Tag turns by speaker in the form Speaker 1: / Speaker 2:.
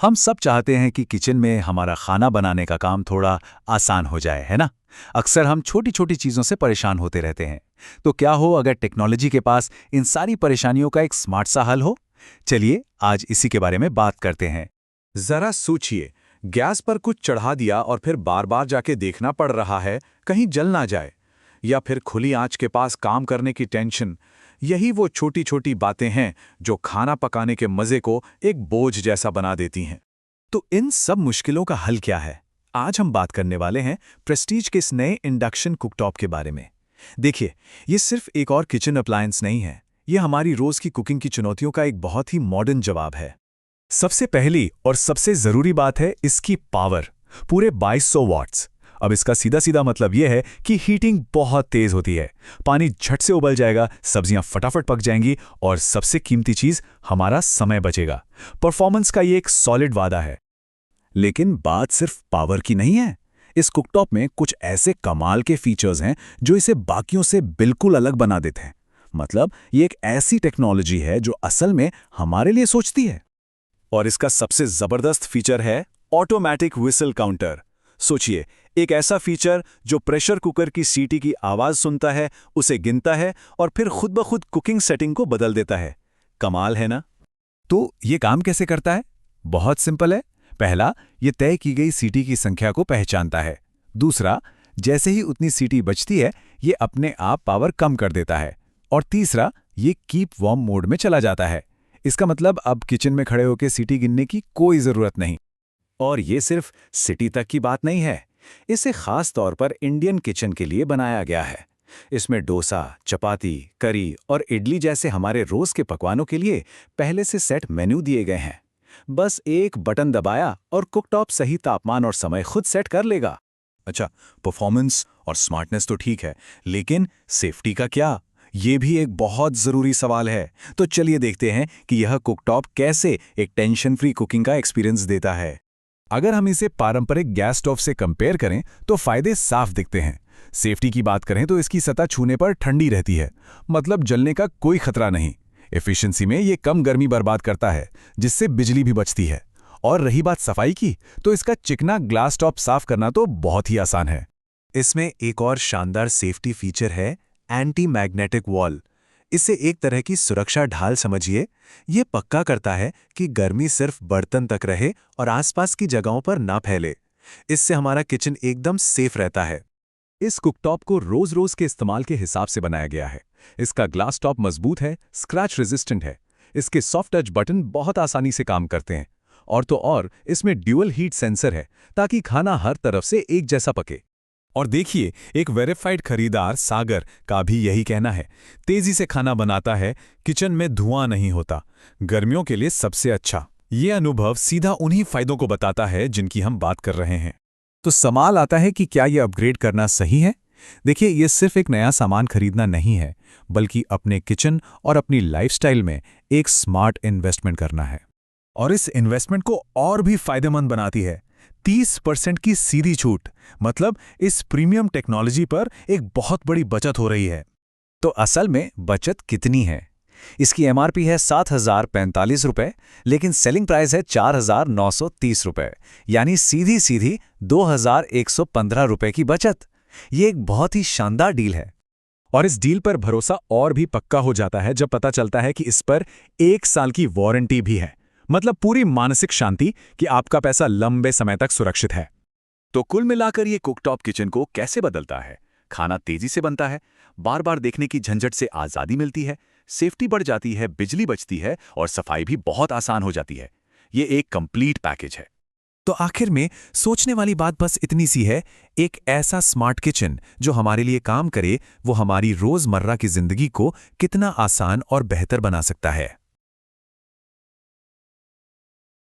Speaker 1: हम सब चाहते हैं कि किचन में हमारा खाना बनाने का काम थोड़ा आसान हो जाए, है ना? अक्सर हम छोटी-छोटी चीज़ों से परेशान होते रहते हैं। तो क्या हो अगर टेक्नोलॉजी के पास इन सारी परेशानियों का एक स्मार्ट सा हल हो? चलिए, आज इसी के बारे में बात करते हैं।
Speaker 2: जरा सोचिए, गैस पर कुछ चढ़ा दिया और फिर बार बार जाके देखना पड़ रहा है कहीं जल ना जाए, या फिर खुली आंच के पास काम करने की टेंशन। यही वो छोटी छोटी बातें हैं जो खाना पकाने के मजे को एक बोझ जैसा बना देती हैं।
Speaker 1: तो इन सब मुश्किलों का हल क्या है? आज हम बात करने वाले हैं प्रेस्टीज के इस नए इंडक्शन कुकटॉप के बारे में। देखिए, ये सिर्फ एक और किचन अप्लायंस नहीं है, ये हमारी रोज की कुकिंग की चुनौतियों का एक बहुत ही मॉडर्न जवाब है। सबसे पहली और सबसे जरूरी बात है इसकी पावर, पूरे 2200 वॉट्स। अब इसका सीधा सीधा मतलब यह है कि हीटिंग बहुत तेज होती है, पानी झट से उबल जाएगा, सब्जियां फटाफट पक जाएंगी और सबसे कीमती चीज, हमारा समय बचेगा। परफॉर्मेंस का ये एक सॉलिड वादा है। लेकिन बात सिर्फ पावर की नहीं है। इस कुकटॉप में कुछ ऐसे कमाल के फीचर्स हैं जो इसे बाकियों से बिल्कुल अलग बना देते हैं। मतलब ये एक ऐसी टेक्नोलॉजी है जो असल में हमारे लिए सोचती है। और इसका सबसे जबरदस्त फीचर है ऑटोमेटिक व्हिसल काउंटर। सोचिए, एक ऐसा फीचर जो प्रेशर कुकर की सीटी की आवाज सुनता है, उसे गिनता है और फिर खुद ब खुद कुकिंग सेटिंग को बदल देता है। कमाल है ना? तो ये काम कैसे करता है? बहुत सिंपल है। पहला, ये तय की गई सीटी की संख्या को पहचानता है। दूसरा, जैसे ही उतनी सीटी बचती है, ये अपने आप पावर कम कर देता है। और तीसरा, ये कीप वार्म मोड में चला जाता है। इसका मतलब अब किचन में खड़े होकर सीटी गिनने की कोई जरूरत नहीं। और ये सिर्फ सिटी तक की बात नहीं है, इसे खास तौर पर इंडियन किचन के लिए बनाया गया है। इसमें डोसा, चपाती, करी और इडली जैसे हमारे रोज के पकवानों के लिए पहले से सेट मेन्यू दिए गए हैं। बस एक बटन दबाया और कुकटॉप सही तापमान और समय खुद सेट कर लेगा। अच्छा, परफॉर्मेंस और स्मार्टनेस तो ठीक है, लेकिन सेफ्टी का क्या? ये भी एक बहुत जरूरी सवाल है। तो चलिए देखते हैं कि यह कुकटॉप कैसे एक टेंशन फ्री कुकिंग का एक्सपीरियंस देता है। अगर हम इसे पारंपरिक गैस स्टोव से कंपेयर करें तो फायदे साफ दिखते हैं। सेफ्टी की बात करें तो इसकी सतह छूने पर ठंडी रहती है, मतलब जलने का कोई खतरा नहीं। एफिशिएंसी में ये कम गर्मी बर्बाद करता है, जिससे बिजली भी बचती है। और रही बात सफाई की, तो इसका चिकना ग्लास टॉप साफ करना तो बहुत ही आसान है। इसमें एक और शानदार सेफ्टी फीचर है, एंटी मैग्नेटिक वॉल। इसे एक तरह की सुरक्षा ढाल समझिए। ये पक्का करता है कि गर्मी सिर्फ बर्तन तक रहे और आसपास की जगहों पर ना फैले। इससे हमारा किचन एकदम सेफ रहता है। इस कुकटॉप को रोज रोज के इस्तेमाल के हिसाब से बनाया गया है। इसका ग्लास टॉप मजबूत है, स्क्रैच रेजिस्टेंट है। इसके सॉफ्ट टच बटन बहुत आसानी से काम करते हैं। और तो और इसमें ड्यूअल हीट सेंसर है, ताकि खाना हर तरफ से एक जैसा पके। और देखिए, एक वेरीफाइड खरीदार सागर का भी यही कहना है। तेजी से खाना बनाता है, किचन में धुआं नहीं होता, गर्मियों के लिए सबसे अच्छा। ये अनुभव सीधा उन्हीं फायदों को बताता है जिनकी हम बात कर रहे हैं। तो सवाल आता है कि क्या ये अपग्रेड करना सही है? देखिए, ये सिर्फ एक नया सामान खरीदना नहीं है, बल्कि अपने किचन और अपनी लाइफस्टाइल में एक स्मार्ट इन्वेस्टमेंट करना है। और इस इन्वेस्टमेंट को और भी फायदेमंद बनाती है 30% की सीधी छूट। मतलब इस प्रीमियम टेक्नोलॉजी पर एक बहुत बड़ी बचत हो रही है। तो असल में बचत कितनी है? इसकी एमआरपी है 7,045 रुपए, लेकिन सेलिंग प्राइस है 4,930 रुपए, यानी सीधी सीधी 2,115 रुपए की बचत। ये एक बहुत ही शानदार डील है। और इस डील पर भरोसा और भी पक्का हो जाता है जब पता चलता है कि इस पर 1 साल की वारंटी भी है। मतलब पूरी मानसिक शांति कि आपका पैसा लंबे समय तक सुरक्षित है। तो कुल मिलाकर ये कुकटॉप किचन को कैसे बदलता है? खाना तेजी से बनता है, बार बार देखने की झंझट से आजादी मिलती है, सेफ्टी बढ़ जाती है, बिजली बचती है और सफाई भी बहुत आसान हो जाती है। ये एक कंप्लीट पैकेज है। तो आखिर में सोचने वाली बात बस इतनी सी है, एक ऐसा स्मार्ट किचन जो हमारे लिए काम करे, वो हमारी रोजमर्रा की जिंदगी को कितना आसान और बेहतर बना सकता है।